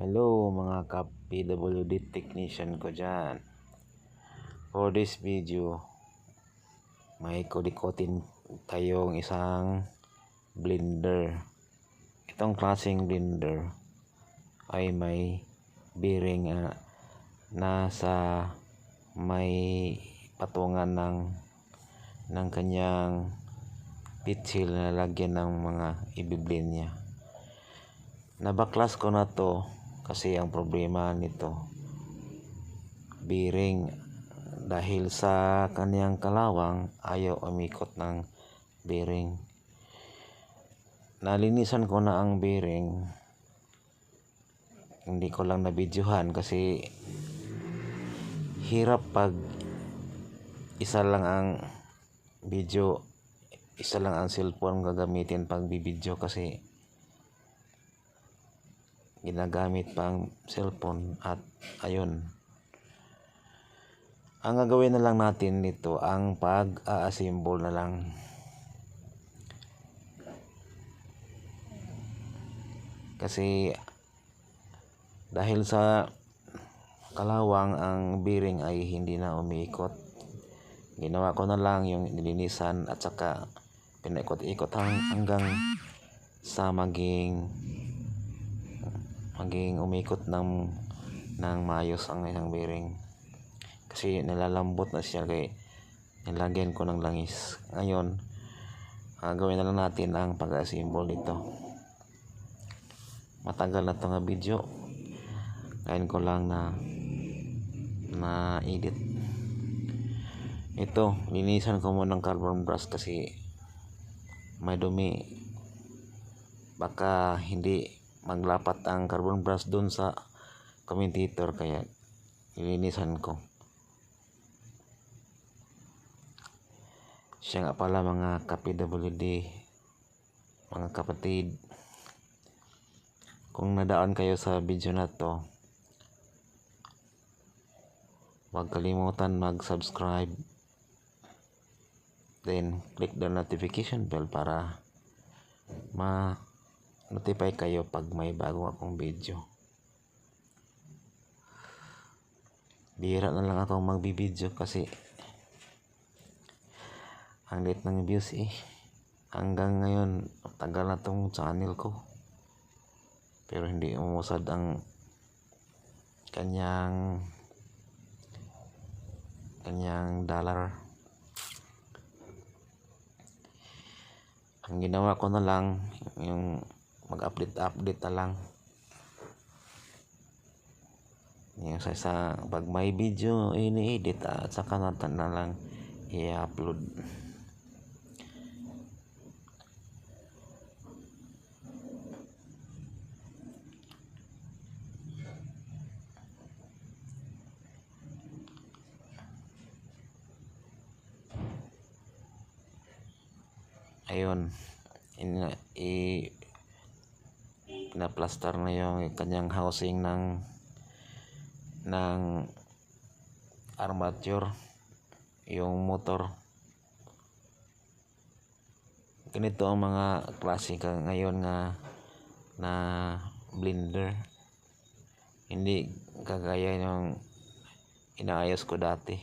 Hello mga ka-PWD technician ko dyan. For this video, may kodikotin tayong isang blender. Itong klaseng blender ay may bearing nasa may patungan ng kanyang pitsil na lagyan ng mga ibiblend niya. Nabaklas ko na to kasi ang problema nito bearing, dahil sa kaniyang kalawang ayaw umikot ng bearing. Nalinisan ko na ang bearing, hindi ko lang nabidyohan kasi hirap pag isa lang ang video, isa lang ang cellphone gagamitin pag bibidyo kasi ginagamit pang cellphone. At ayun, ang gagawin na lang natin nito ang pag-a-assemble na lang. Kasi dahil sa kalawang ang bearing ay hindi na umiikot, ginawa ko na lang yung nilinisan at saka pinaikot-ikot hanggang sa maging umikot ng maayos ang isang bearing. Kasi nalalambot na siya kaya nilagyan ko ng langis. Ngayon, gawin na lang natin ang pag-assemble nito. Matagal na ito nga video. Ngayon ko lang na edit. Ito, linisan ko muna ng carbon brush kasi may dumi. Baka hindi maglapat ang carbon brush dun sa commutator, kaya linisan ko. Siya nga pala mga ka-PWD, mga kapatid, kung nadaan kayo sa video na to, huwag kalimutan mag-subscribe, then click the notification bell para ma-notify kayo pag may bago akong video. Bihira na lang akong magbibideo kasi ang late ng views hanggang ngayon tagal na tong channel ko pero hindi umusad ang kanyang dollar. Ang ginawa ko na lang yung mag-update na lang yung sa pag may video ini-edit at saka na lang i-upload. Ayun, pinaplaster na yung kanyang housing ng armature, yung motor. Ganito ang mga klase ngayon na blender, hindi kagaya yung inaayos ko dati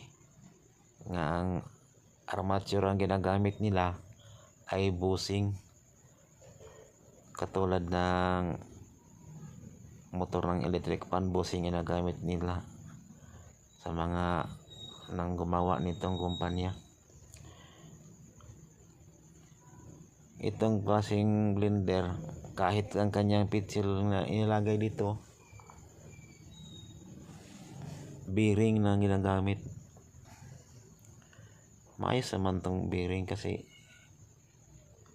nga ang armature ang ginagamit nila ay bushing, katulad ng motor ng electric fan. Bushing ginagamit nila sa mga nang gumawa nitong kumpanya. Itong klaseng blender, kahit ang kanyang pitsil na inilagay dito, bearing na ginagamit. Maayos naman tong bearing kasi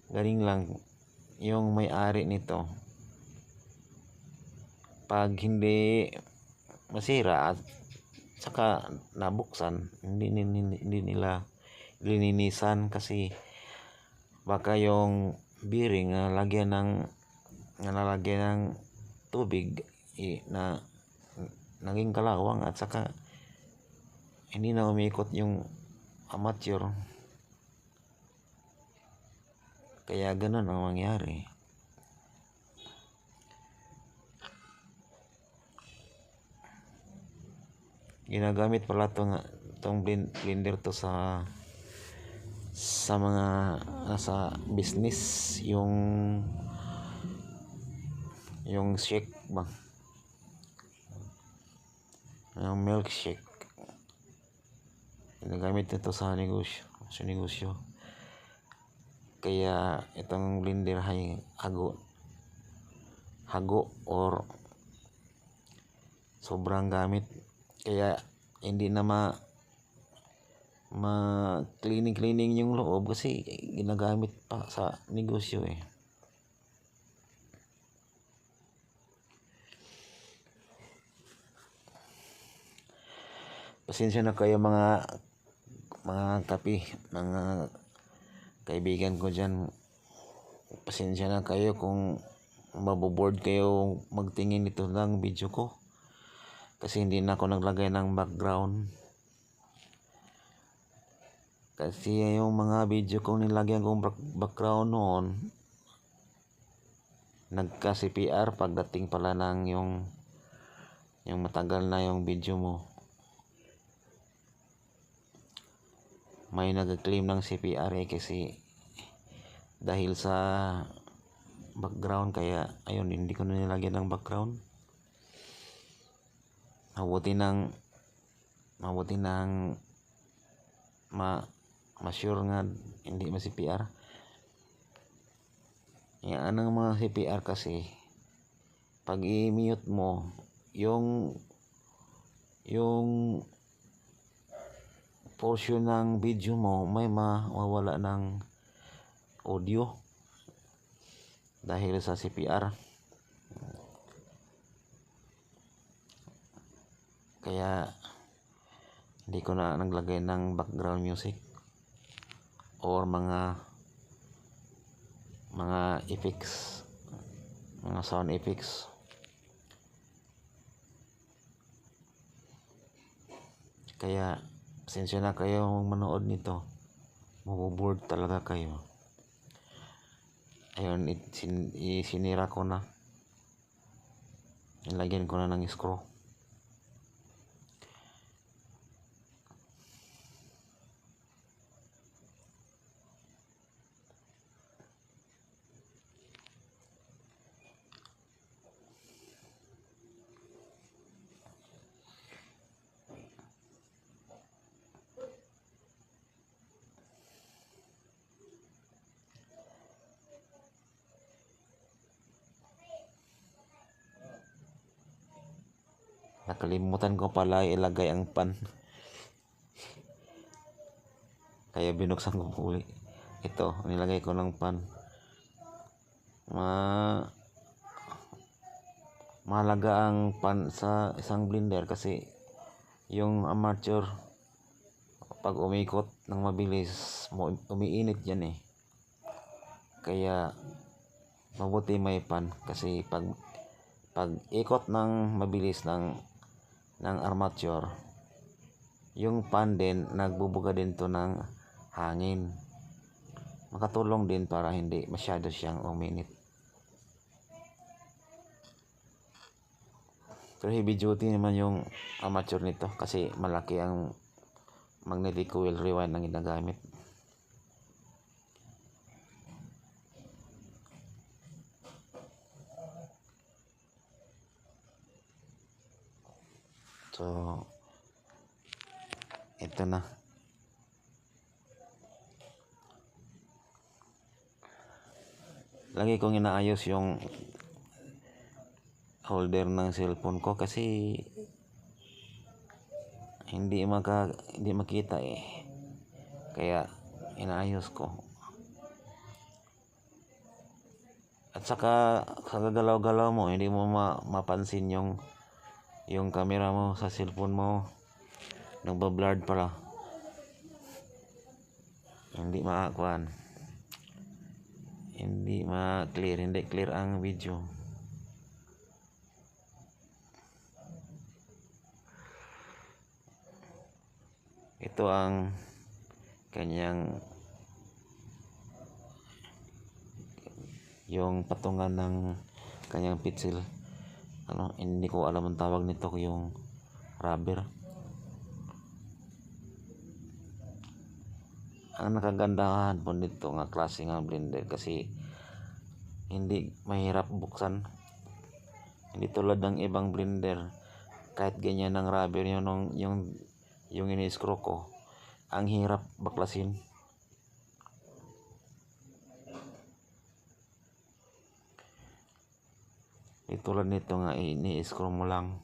galing lang yung may-ari nito. Pag hindi masira at saka nabuksan, hindi nila lininisan kasi baka yung bearing nalagyan ng tubig na naging kalawang at saka hindi na umikot yung armature, kaya ganun ang mangyari. ginagamit pala tong blender to sa mga nasa business, yung shake ba, yung milkshake, ginagamit nito sa negosyo. Kaya itong blender ay hago or sobrang gamit, kaya hindi na cleaning yung loob kasi ginagamit pa sa negosyo eh. Pasensya na kayo mga kapi, mga kaibigan ko dyan. Pasensya na kayo kung maboboard kayo magtingin nito ng video ko, kasi hindi na ako naglagay ng background. Kasi yung mga video kong nilagyan kong background noon, nagka CPR pagdating pala ng yung matagal na yung video mo. May nag-claim ng CPR kasi dahil sa background, kaya ayun, hindi ko na nilagyan ng background. Mabuti nang ma-sure nga hindi ma-CPR. Yan ang mga CPR kasi pag i-mute mo yung portion ng video mo, may mawawala ng audio dahil sa CPR. Kaya hindi ko na naglagay ng background music or mga effects, mga sound effects. Kaya pasensya na kayo manood nito, maboboard talaga kayo. Ayun, sinira ko na, nilagyan ko na ng screw. Nakalimutan ko pala ilagay ang pan, kaya binuksan ko uli. Ito, nilagay ko ng pan. Mahalaga ang pan sa isang blender kasi yung amateur, pag umikot ng mabilis, umiinit yan eh. Kaya mabuti may pan, kasi pag ikot ng mabilis ng armature, yung pan din nagbubuga din to ng hangin, makatulong din para hindi masyado siyang uminit. Pero heavy duty naman yung amateur nito kasi malaki ang magnetic coil rewind na ginagamit. So ito na. Lagi kong inaayos yung holder ng cellphone ko kasi hindi makita eh. Kaya inaayos ko. At saka sa gagalaw-galaw mo, hindi mo mapansin yung camera mo sa cellphone mo, nagba-blurred pala. Hindi clear ang video. Ito ang kanyang yung patungan ng kanyang pitsil. Hindi ko alam ang tawag nito, yung rubber. ang nakagandahan po nito nga klase nga blender kasi hindi mahirap buksan, hindi tulad ng ibang blender kahit ganyan ng rubber yung ini-screw ko, ang hirap baklasin. Tulad nito nga ini-screw mo lang.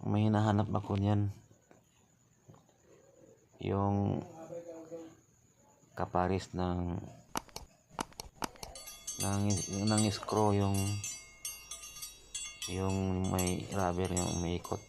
May hinahanap ako niyan, yung kaparis ng screw, yung may rubber yung umiikot.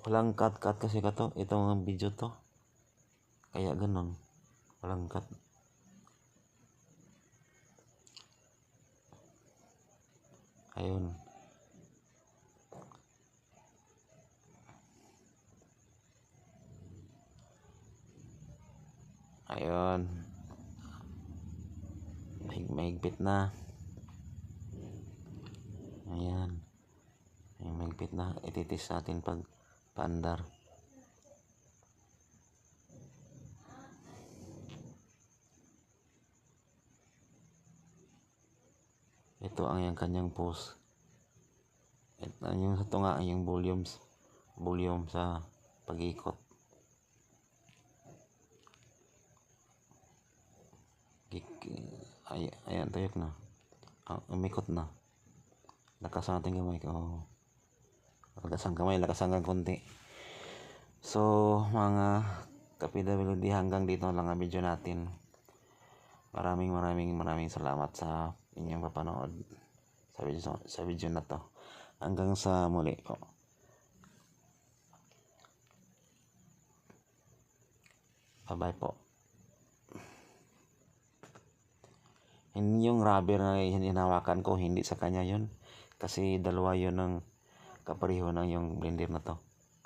Walang cut kasi itong video to, kaya ganun, walang cut. Ayun, ayun, mahigpit na. Ayan, mahigpit na. Ititis natin pag paandar. Ito ang yung kanyang pose. Ito yung sa tunga, yung volume sa pag-ikot. Ayan, tuyok na. Umikot na. Lakas natin kamay ko. Lakas ang kamay, lakas hanggang konti. So, mga ka-PWD, hanggang dito lang ang video natin. Maraming salamat sa inyong papanood sa video na to. Hanggang sa muli po. Bye-bye po. Hindi yung rubber na hinahawakan ko, hindi sa kanya yun. Kasi dalawa yun ng kapareho ng yung blender na to.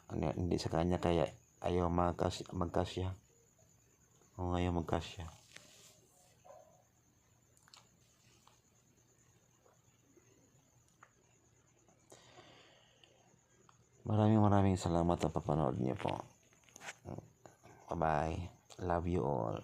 Hindi sa kanya, kaya ayaw magkasya. O ayaw magkasya. Maraming salamat sa papanood niyo po. Bye-bye. Love you all.